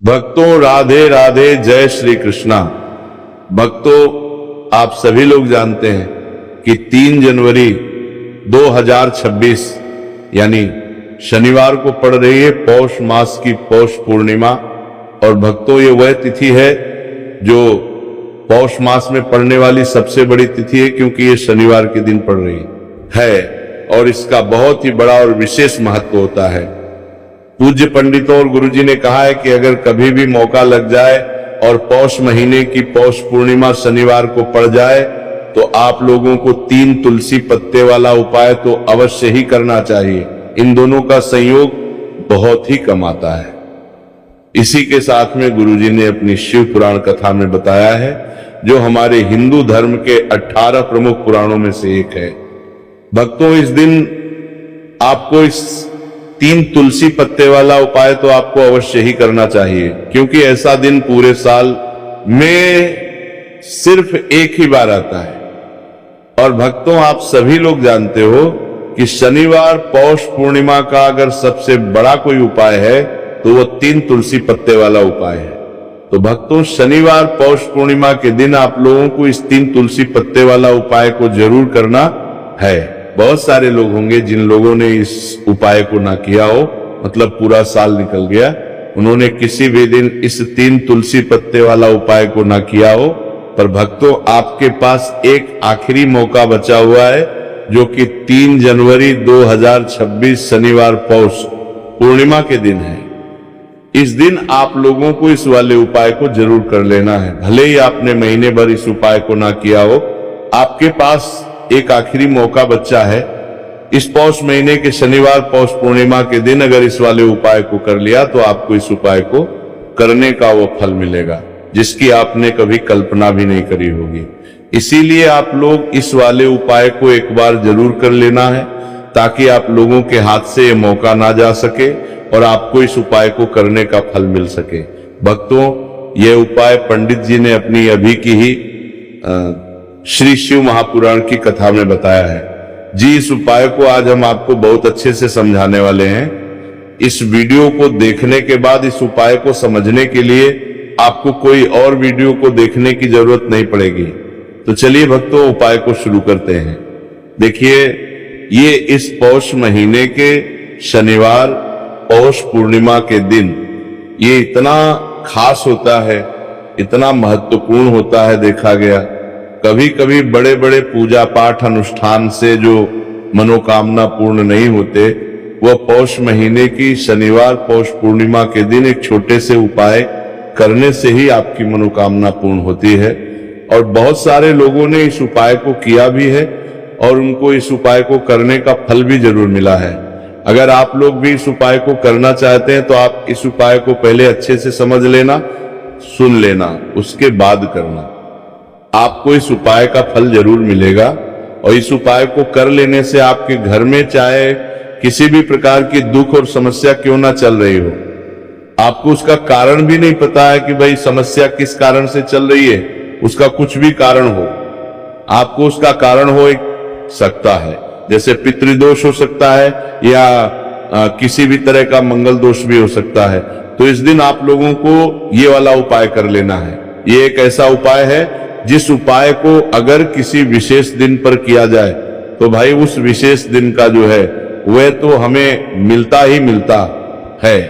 भक्तों राधे राधे, जय श्री कृष्णा। भक्तों, आप सभी लोग जानते हैं कि 3 जनवरी 2026 यानी शनिवार को पड़ रही है पौष मास की पौष पूर्णिमा। और भक्तों, ये वह तिथि है जो पौष मास में पड़ने वाली सबसे बड़ी तिथि है, क्योंकि ये शनिवार के दिन पड़ रही है और इसका बहुत ही बड़ा और विशेष महत्व होता है। पूज्य पंडितों और गुरुजी ने कहा है कि अगर कभी भी मौका लग जाए और पौष महीने की पौष पूर्णिमा शनिवार को पड़ जाए तो आप लोगों को 3 तुलसी पत्ते वाला उपाय तो अवश्य ही करना चाहिए। इन दोनों का संयोग बहुत ही कम आता है। इसी के साथ में गुरुजी ने अपनी शिव पुराण कथा में बताया है, जो हमारे हिंदू धर्म के 18 प्रमुख पुराणों में से एक है। भक्तों, इस दिन आपको इस 3 तुलसी पत्ते वाला उपाय तो आपको अवश्य ही करना चाहिए, क्योंकि ऐसा दिन पूरे साल में सिर्फ एक ही बार आता है। और भक्तों, आप सभी लोग जानते हो कि शनिवार पौष पूर्णिमा का अगर सबसे बड़ा कोई उपाय है तो वो 3 तुलसी पत्ते वाला उपाय है। तो भक्तों, शनिवार पौष पूर्णिमा के दिन आप लोगों को इस 3 तुलसी पत्ते वाला उपाय को जरूर करना है। बहुत सारे लोग होंगे जिन लोगों ने इस उपाय को ना किया हो, मतलब पूरा साल निकल गया, उन्होंने किसी भी दिन इस 3 तुलसी पत्ते वाला उपाय को ना किया हो। पर भक्तों, आपके पास एक आखिरी मौका बचा हुआ है, जो कि 3 जनवरी 2026 शनिवार पौष पूर्णिमा के दिन है। इस दिन आप लोगों को इस वाले उपाय को जरूर कर लेना है। भले ही आपने महीने भर इस उपाय को ना किया हो, आपके पास एक आखिरी मौका बचा है। इस पौष महीने के शनिवार पौष पूर्णिमा के दिन अगर इस वाले उपाय को कर लिया तो आपको इस उपाय को करने का वो फल मिलेगा जिसकी आपने कभी कल्पना भी नहीं करी होगी। इसीलिए आप लोग इस वाले उपाय को एक बार जरूर कर लेना है, ताकि आप लोगों के हाथ से ये मौका ना जा सके और आपको इस उपाय को करने का फल मिल सके। भक्तों, यह उपाय पंडित जी ने अपनी अभी की ही श्री शिव महापुराण की कथा में बताया है जी। इस उपाय को आज हम आपको बहुत अच्छे से समझाने वाले हैं। इस वीडियो को देखने के बाद इस उपाय को समझने के लिए आपको कोई और वीडियो को देखने की जरूरत नहीं पड़ेगी। तो चलिए भक्तों, उपाय को शुरू करते हैं। देखिए, ये इस पौष महीने के शनिवार पौष पूर्णिमा के दिन ये इतना खास होता है, इतना महत्वपूर्ण होता है। देखा गया कभी कभी बड़े बड़े पूजा पाठ अनुष्ठान से जो मनोकामना पूर्ण नहीं होते, वह पौष महीने की शनिवार पौष पूर्णिमा के दिन एक छोटे से उपाय करने से ही आपकी मनोकामना पूर्ण होती है। और बहुत सारे लोगों ने इस उपाय को किया भी है और उनको इस उपाय को करने का फल भी जरूर मिला है। अगर आप लोग भी इस उपाय को करना चाहते हैं तो आप इस उपाय को पहले अच्छे से समझ लेना, सुन लेना, उसके बाद करना। आपको इस उपाय का फल जरूर मिलेगा। और इस उपाय को कर लेने से आपके घर में चाहे किसी भी प्रकार की दुख और समस्या क्यों ना चल रही हो, आपको उसका कारण भी नहीं पता है कि भाई समस्या किस कारण से चल रही है, उसका कुछ भी कारण हो, आपको उसका कारण हो सकता है। जैसे पितृदोष हो सकता है या किसी भी तरह का मंगल दोष भी हो सकता है। तो इस दिन आप लोगों को ये वाला उपाय कर लेना है। ये एक ऐसा उपाय है जिस उपाय को अगर किसी विशेष दिन पर किया जाए तो भाई उस विशेष दिन का जो है वह तो हमें मिलता ही मिलता है।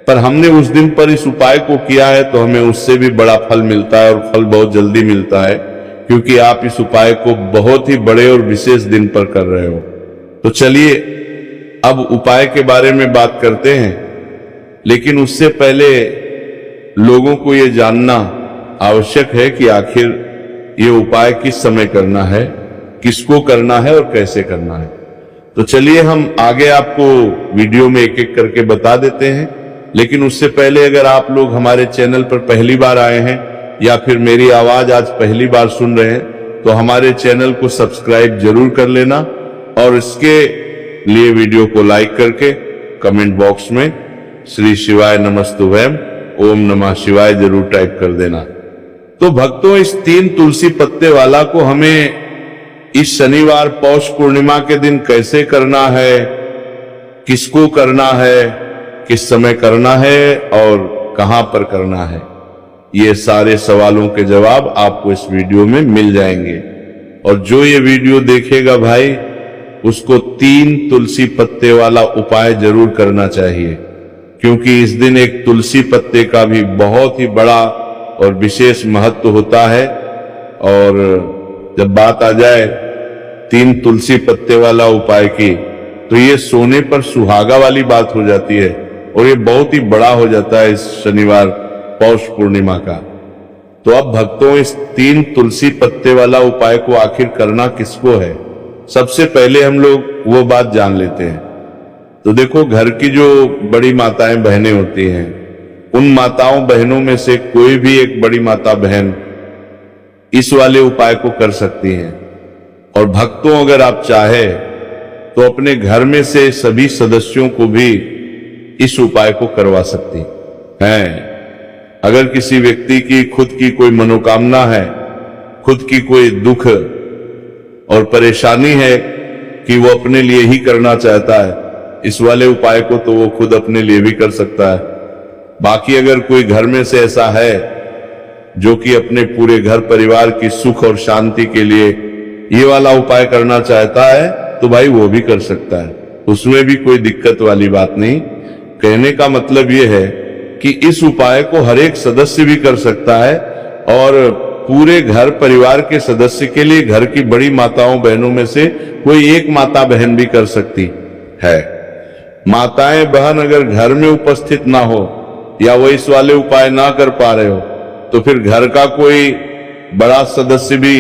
पर हमने उस दिन पर इस उपाय को किया है तो हमें उससे भी बड़ा फल मिलता है, और फल बहुत जल्दी मिलता है, क्योंकि आप इस उपाय को बहुत ही बड़े और विशेष दिन पर कर रहे हो। तो चलिए अब उपाय के बारे में बात करते हैं, लेकिन उससे पहले लोगों को ये जानना आवश्यक है कि आखिर ये उपाय किस समय करना है, किसको करना है और कैसे करना है। तो चलिए हम आगे आपको वीडियो में एक एक करके बता देते हैं। लेकिन उससे पहले अगर आप लोग हमारे चैनल पर पहली बार आए हैं या फिर मेरी आवाज आज पहली बार सुन रहे हैं तो हमारे चैनल को सब्सक्राइब जरूर कर लेना, और इसके लिए वीडियो को लाइक करके कमेंट बॉक्स में श्री शिवाय नमस्तुभ्यम ओम नमः शिवाय जरूर टाइप कर देना। तो भक्तों, इस 3 तुलसी पत्ते वाला को हमें इस शनिवार पौष पूर्णिमा के दिन कैसे करना है, किसको करना है, किस समय करना है और कहां पर करना है, ये सारे सवालों के जवाब आपको इस वीडियो में मिल जाएंगे। और जो ये वीडियो देखेगा भाई, उसको 3 तुलसी पत्ते वाला उपाय जरूर करना चाहिए, क्योंकि इस दिन एक तुलसी पत्ते का भी बहुत ही बड़ा और विशेष महत्व होता है। और जब बात आ जाए 3 तुलसी पत्ते वाला उपाय की, तो ये सोने पर सुहागा वाली बात हो जाती है और ये बहुत ही बड़ा हो जाता है इस शनिवार पौष पूर्णिमा का। तो अब भक्तों, इस 3 तुलसी पत्ते वाला उपाय को आखिर करना किसको है, सबसे पहले हम लोग वो बात जान लेते हैं। तो देखो, घर की जो बड़ी माताएं बहनें होती हैं, उन माताओं बहनों में से कोई भी एक बड़ी माता बहन इस वाले उपाय को कर सकती हैं। और भक्तों, अगर आप चाहे तो अपने घर में से सभी सदस्यों को भी इस उपाय को करवा सकती हैं। अगर किसी व्यक्ति की खुद की कोई मनोकामना है, खुद की कोई दुख और परेशानी है कि वो अपने लिए ही करना चाहता है, इस वाले उपाय को तो वो खुद अपने लिए भी कर सकता है। बाकी अगर कोई घर में से ऐसा है जो कि अपने पूरे घर परिवार की सुख और शांति के लिए ये वाला उपाय करना चाहता है, तो भाई वो भी कर सकता है, उसमें भी कोई दिक्कत वाली बात नहीं। कहने का मतलब ये है कि इस उपाय को हर एक सदस्य भी कर सकता है और पूरे घर परिवार के सदस्य के लिए घर की बड़ी माताओं बहनों में से कोई एक माता बहन भी कर सकती है। माताएं बहन अगर घर में उपस्थित ना हो या वो इस वाले उपाय ना कर पा रहे हो, तो फिर घर का कोई बड़ा सदस्य भी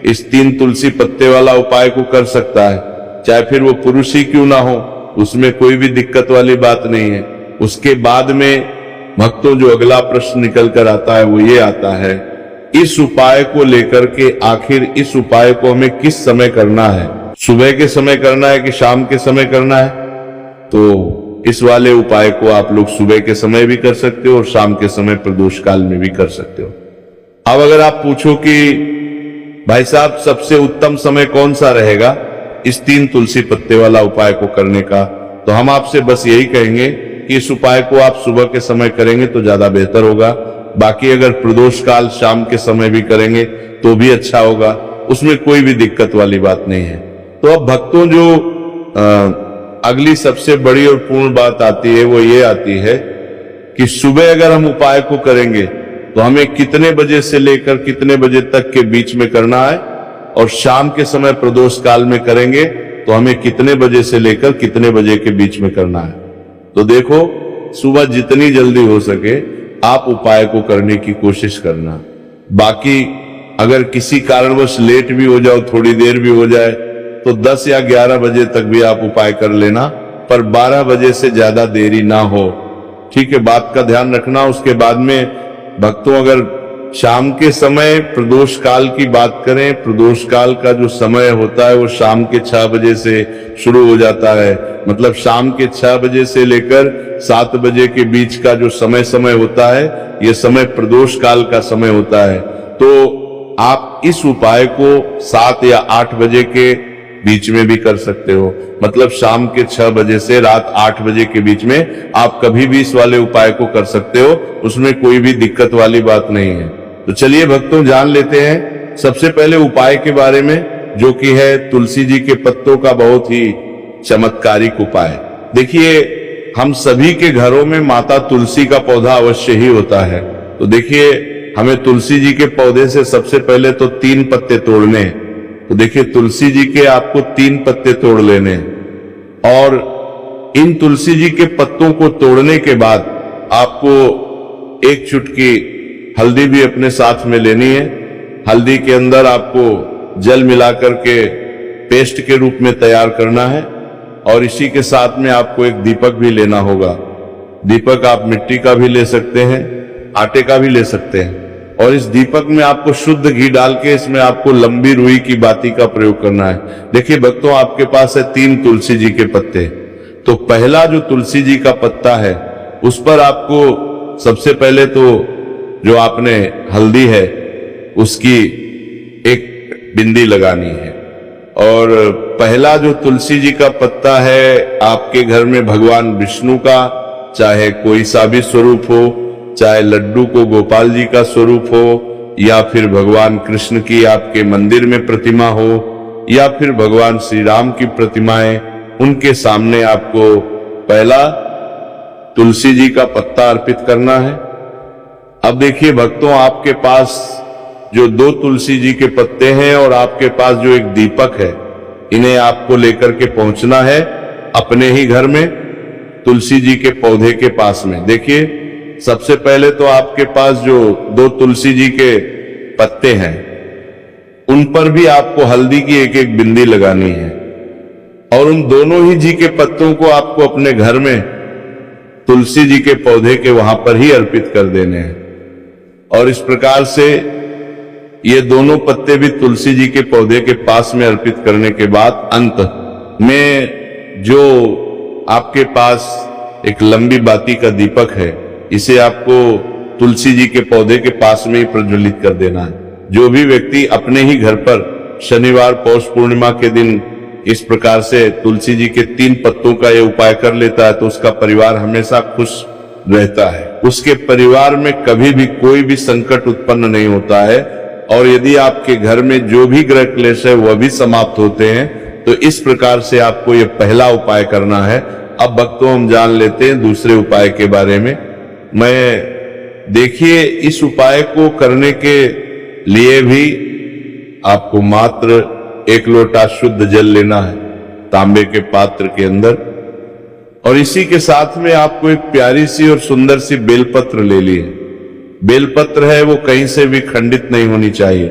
इस 3 तुलसी पत्ते वाला उपाय को कर सकता है, चाहे फिर वो पुरुष ही क्यों ना हो, उसमें कोई भी दिक्कत वाली बात नहीं है। उसके बाद में भक्तों, जो अगला प्रश्न निकल कर आता है वो ये आता है, इस उपाय को लेकर के आखिर इस उपाय को हमें किस समय करना है, सुबह के समय करना है कि शाम के समय करना है? तो इस वाले उपाय को आप लोग सुबह के समय भी कर सकते हो और शाम के समय प्रदोष काल में भी कर सकते हो। अब अगर आप पूछो कि भाई साहब, सबसे उत्तम समय कौन सा रहेगा इस 3 तुलसी पत्ते वाला उपाय को करने का, तो हम आपसे बस यही कहेंगे कि इस उपाय को आप सुबह के समय करेंगे तो ज्यादा बेहतर होगा। बाकी अगर प्रदोष काल शाम के समय भी करेंगे तो भी अच्छा होगा, उसमें कोई भी दिक्कत वाली बात नहीं है। तो अब भक्तों, जो अगली सबसे बड़ी और पूर्ण बात आती है वो ये आती है कि सुबह अगर हम उपाय को करेंगे तो हमें कितने बजे से लेकर कितने बजे तक के बीच में करना है, और शाम के समय प्रदोष काल में करेंगे तो हमें कितने बजे से लेकर कितने बजे के बीच में करना है। तो देखो, सुबह जितनी जल्दी हो सके आप उपाय को करने की कोशिश करना। बाकी अगर किसी कारणवश लेट भी हो जाओ, थोड़ी देर भी हो जाए, तो 10 या 11 बजे तक भी आप उपाय कर लेना, पर 12 बजे से ज्यादा देरी ना हो। ठीक है, बात का ध्यान रखना। उसके बाद में भक्तों, अगर शाम के समय प्रदोष काल की बात करें, प्रदोष काल का जो समय होता है वो शाम के 6 बजे से शुरू हो जाता है। मतलब शाम के 6 बजे से लेकर 7 बजे के बीच का जो समय होता है, ये समय प्रदोष काल का समय होता है। तो आप इस उपाय को 7 या 8 बजे के बीच में भी कर सकते हो। मतलब शाम के 6 बजे से रात 8 बजे के बीच में आप कभी भी इस वाले उपाय को कर सकते हो, उसमें कोई भी दिक्कत वाली बात नहीं है। तो चलिए भक्तों, जान लेते हैं सबसे पहले उपाय के बारे में, जो कि है तुलसी जी के पत्तों का बहुत ही चमत्कारिक उपाय। देखिए, हम सभी के घरों में माता तुलसी का पौधा अवश्य ही होता है। तो देखिए, हमें तुलसी जी के पौधे से सबसे पहले तो 3 पत्ते तोड़ने हैं। तो देखिए, तुलसी जी के आपको 3 पत्ते तोड़ लेने हैं, और इन तुलसी जी के पत्तों को तोड़ने के बाद आपको 1 चुटकी हल्दी भी अपने साथ में लेनी है। हल्दी के अंदर आपको जल मिलाकर के पेस्ट के रूप में तैयार करना है, और इसी के साथ में आपको एक दीपक भी लेना होगा। दीपक आप मिट्टी का भी ले सकते हैं, आटे का भी ले सकते हैं, और इस दीपक में आपको शुद्ध घी डाल के इसमें आपको लंबी रुई की बाती का प्रयोग करना है। देखिए भक्तों, आपके पास है 3 तुलसी जी के पत्ते। तो पहला जो तुलसी जी का पत्ता है, उस पर आपको सबसे पहले तो जो आपने हल्दी है उसकी एक बिंदी लगानी है। और पहला जो तुलसी जी का पत्ता है, आपके घर में भगवान विष्णु का चाहे कोई सा भी स्वरूप हो, चाहे लड्डू को गोपाल जी का स्वरूप हो, या फिर भगवान कृष्ण की आपके मंदिर में प्रतिमा हो, या फिर भगवान श्री राम की प्रतिमाएं, उनके सामने आपको पहला तुलसी जी का पत्ता अर्पित करना है। अब देखिए भक्तों, आपके पास जो 2 तुलसी जी के पत्ते हैं और आपके पास जो एक दीपक है, इन्हें आपको लेकर के पहुंचना है अपने ही घर में तुलसी जी के पौधे के पास में। देखिए सबसे पहले तो आपके पास जो 2 तुलसी जी के पत्ते हैं, उन पर भी आपको हल्दी की एक एक बिंदी लगानी है और उन दोनों ही जी के पत्तों को आपको अपने घर में तुलसी जी के पौधे के वहां पर ही अर्पित कर देने हैं। और इस प्रकार से ये दोनों पत्ते भी तुलसी जी के पौधे के पास में अर्पित करने के बाद अंत में जो आपके पास एक लंबी बाती का दीपक है, इसे आपको तुलसी जी के पौधे के पास में ही प्रज्वलित कर देना है। जो भी व्यक्ति अपने ही घर पर शनिवार पौष पूर्णिमा के दिन इस प्रकार से तुलसी जी के 3 पत्तों का ये उपाय कर लेता है, तो उसका परिवार हमेशा खुश रहता है, उसके परिवार में कभी भी कोई भी संकट उत्पन्न नहीं होता है। और यदि आपके घर में जो भी ग्रह क्लेश है वह भी समाप्त होते हैं। तो इस प्रकार से आपको ये पहला उपाय करना है। अब भक्तों हम जान लेते हैं दूसरे उपाय के बारे में। देखिए इस उपाय को करने के लिए भी आपको मात्र 1 लोटा शुद्ध जल लेना है तांबे के पात्र के अंदर, और इसी के साथ में आपको एक प्यारी सी और सुंदर सी बेलपत्र ले ली है। बेलपत्र है वो कहीं से भी खंडित नहीं होनी चाहिए,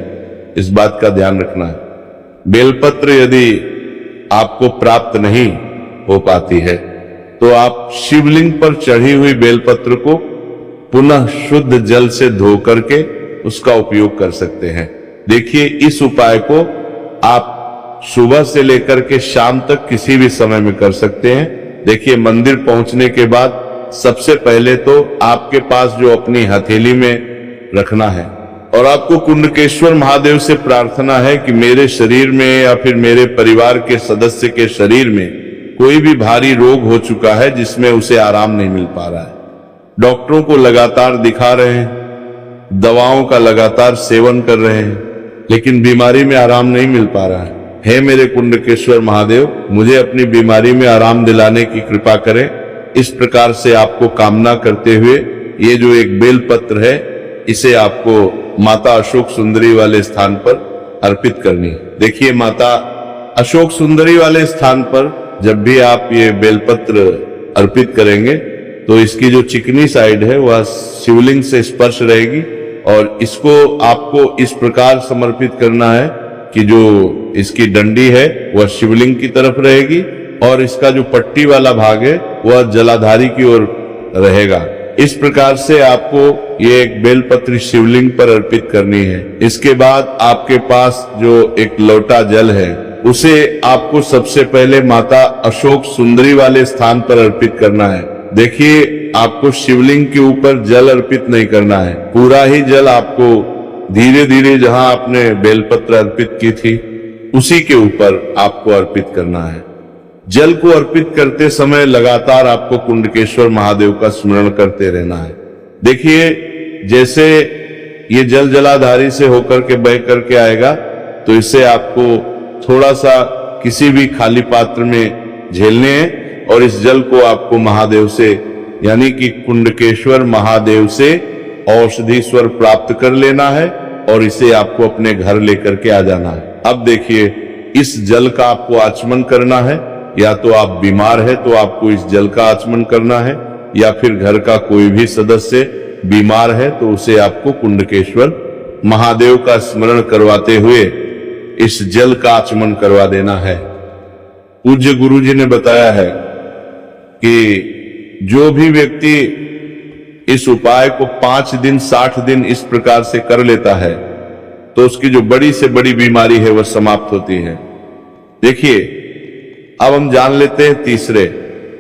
इस बात का ध्यान रखना है। बेलपत्र यदि आपको प्राप्त नहीं हो पाती है तो आप शिवलिंग पर चढ़ी हुई बेलपत्र को पुनः शुद्ध जल से धो करके उसका उपयोग कर सकते हैं। देखिए इस उपाय को आप सुबह से लेकर के शाम तक किसी भी समय में कर सकते हैं। देखिए मंदिर पहुंचने के बाद सबसे पहले तो आपके पास जो अपनी हथेली में रखना है, और आपको कुंडकेश्वर महादेव से प्रार्थना है कि मेरे शरीर में या फिर मेरे परिवार के सदस्य के शरीर में कोई भी भारी रोग हो चुका है जिसमें उसे आराम नहीं मिल पा रहा है, डॉक्टरों को लगातार दिखा रहे हैं, दवाओं का लगातार सेवन कर रहे हैं, लेकिन बीमारी में आराम नहीं मिल पा रहा है। हे मेरे कुंडकेश्वर महादेव, मुझे अपनी बीमारी में आराम दिलाने की कृपा करें। इस प्रकार से आपको कामना करते हुए ये जो एक बेलपत्र है, इसे आपको माता अशोक सुंदरी वाले स्थान पर अर्पित करनी है। देखिए माता अशोक सुंदरी वाले स्थान पर जब भी आप ये बेलपत्र अर्पित करेंगे तो इसकी जो चिकनी साइड है वह शिवलिंग से स्पर्श रहेगी, और इसको आपको इस प्रकार समर्पित करना है कि जो इसकी डंडी है वह शिवलिंग की तरफ रहेगी और इसका जो पट्टी वाला भाग है वह जलाधारी की ओर रहेगा। इस प्रकार से आपको ये एक बेलपत्र शिवलिंग पर अर्पित करनी है। इसके बाद आपके पास जो एक लोटा जल है उसे आपको सबसे पहले माता अशोक सुंदरी वाले स्थान पर अर्पित करना है। देखिए आपको शिवलिंग के ऊपर जल अर्पित नहीं करना है, पूरा ही जल आपको धीरे धीरे जहां आपने बेलपत्र अर्पित की थी उसी के ऊपर आपको अर्पित करना है। जल को अर्पित करते समय लगातार आपको कुंडकेश्वर महादेव का स्मरण करते रहना है। देखिए जैसे ये जल जलाधारी से होकर के बह करके आएगा तो इसे आपको थोड़ा सा किसी भी खाली पात्र में झेलने हैं और इस जल को आपको महादेव से यानी कि कुंडकेश्वर महादेव से औषधि स्वर प्राप्त कर लेना है और इसे आपको अपने घर लेकर के आ जाना है। अब देखिए इस जल का आपको आचमन करना है, या तो आप बीमार है तो आपको इस जल का आचमन करना है, या फिर घर का कोई भी सदस्य बीमार है तो उसे आपको कुंडकेश्वर महादेव का स्मरण करवाते हुए इस जल का आचमन करवा देना है। पूज्य गुरु जी ने बताया है कि जो भी व्यक्ति इस उपाय को 5 दिन 60 दिन इस प्रकार से कर लेता है तो उसकी जो बड़ी से बड़ी बीमारी है वह समाप्त होती है। देखिए अब हम जान लेते हैं तीसरे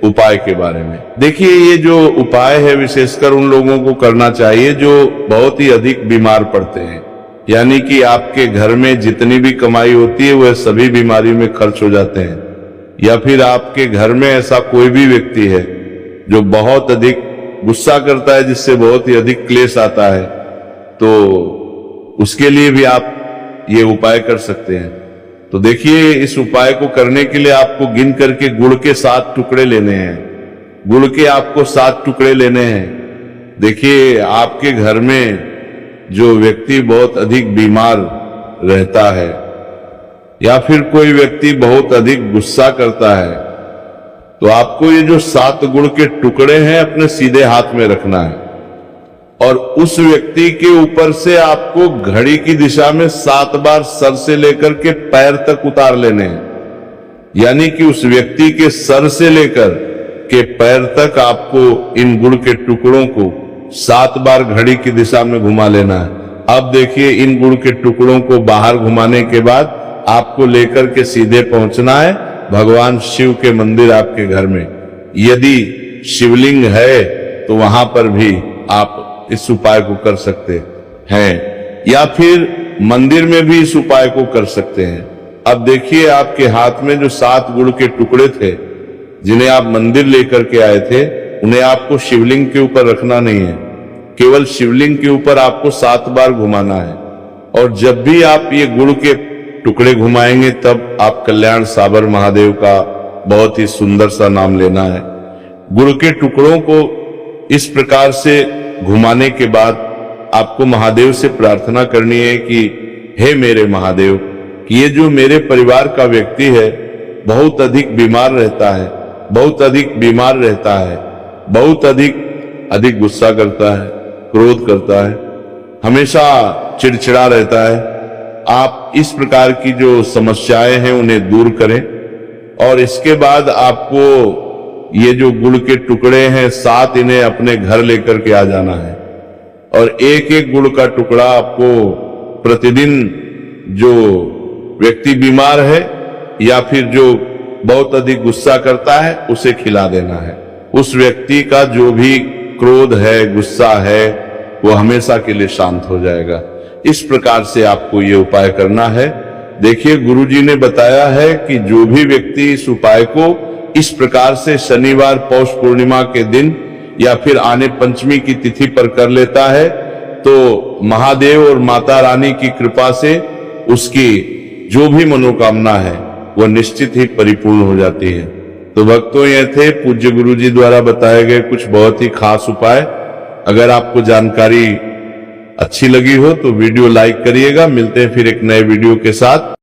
उपाय के बारे में। देखिए ये जो उपाय है विशेषकर उन लोगों को करना चाहिए जो बहुत ही अधिक बीमार पड़ते हैं, यानी कि आपके घर में जितनी भी कमाई होती है वह सभी बीमारी में खर्च हो जाते हैं, या फिर आपके घर में ऐसा कोई भी व्यक्ति है जो बहुत अधिक गुस्सा करता है जिससे बहुत ही अधिक क्लेश आता है, तो उसके लिए भी आप ये उपाय कर सकते हैं। तो देखिए, इस उपाय को करने के लिए आपको गिन करके गुड़ के 7 टुकड़े लेने हैं। गुड़ के आपको 7 टुकड़े लेने हैं। देखिए, आपके घर में जो व्यक्ति बहुत अधिक बीमार रहता है या फिर कोई व्यक्ति बहुत अधिक गुस्सा करता है, तो आपको ये जो 7 गुड़ के टुकड़े हैं अपने सीधे हाथ में रखना है और उस व्यक्ति के ऊपर से आपको घड़ी की दिशा में 7 बार सर से लेकर के पैर तक उतार लेने हैं। यानी कि उस व्यक्ति के सर से लेकर के पैर तक आपको इन गुड़ के टुकड़ों को 7 बार घड़ी की दिशा में घुमा लेना है। अब देखिए, इन गुड़ के टुकड़ों को बाहर घुमाने के बाद आपको लेकर के सीधे पहुंचना है भगवान शिव के मंदिर आपके घर में। यदि शिवलिंग है तो वहां पर भी आप इस उपाय को कर सकते हैं या फिर मंदिर में भी इस उपाय को कर सकते हैं। अब देखिए, आपके हाथ में जो 7 गुड़ के टुकड़े थे जिन्हें आप मंदिर लेकर के आए थे, उन्हें आपको शिवलिंग के ऊपर रखना नहीं है। केवल शिवलिंग के ऊपर आपको 7 बार घुमाना है और जब भी आप ये गुड़ के टुकड़े घुमाएंगे तब आप कल्याण साबर महादेव का बहुत ही सुंदर सा नाम लेना है। गुड़ के टुकड़ों को इस प्रकार से घुमाने के बाद आपको महादेव से प्रार्थना करनी है कि हे मेरे महादेव, कि ये जो मेरे परिवार का व्यक्ति है बहुत अधिक बीमार रहता है, बहुत अधिक बीमार रहता है, बहुत अधिक गुस्सा करता है, क्रोध करता है, हमेशा चिड़चिड़ा रहता है। आप इस प्रकार की जो समस्याएं हैं उन्हें दूर करें और इसके बाद आपको ये जो गुड़ के टुकड़े हैं 7, इन्हें अपने घर लेकर के आ जाना है और एक एक गुड़ का टुकड़ा आपको प्रतिदिन जो व्यक्ति बीमार है या फिर जो बहुत अधिक गुस्सा करता है उसे खिला देना है। उस व्यक्ति का जो भी क्रोध है, गुस्सा है, वो हमेशा के लिए शांत हो जाएगा। इस प्रकार से आपको ये उपाय करना है। देखिए, गुरुजी ने बताया है कि जो भी व्यक्ति इस उपाय को इस प्रकार से शनिवार पौष पूर्णिमा के दिन या फिर आने पंचमी की तिथि पर कर लेता है तो महादेव और माता रानी की कृपा से उसकी जो भी मनोकामना है वह निश्चित ही परिपूर्ण हो जाती है। तो भक्तों, ये थे पूज्य गुरुजी द्वारा बताए गए कुछ बहुत ही खास उपाय। अगर आपको जानकारी अच्छी लगी हो तो वीडियो लाइक करिएगा। मिलते हैं फिर एक नए वीडियो के साथ।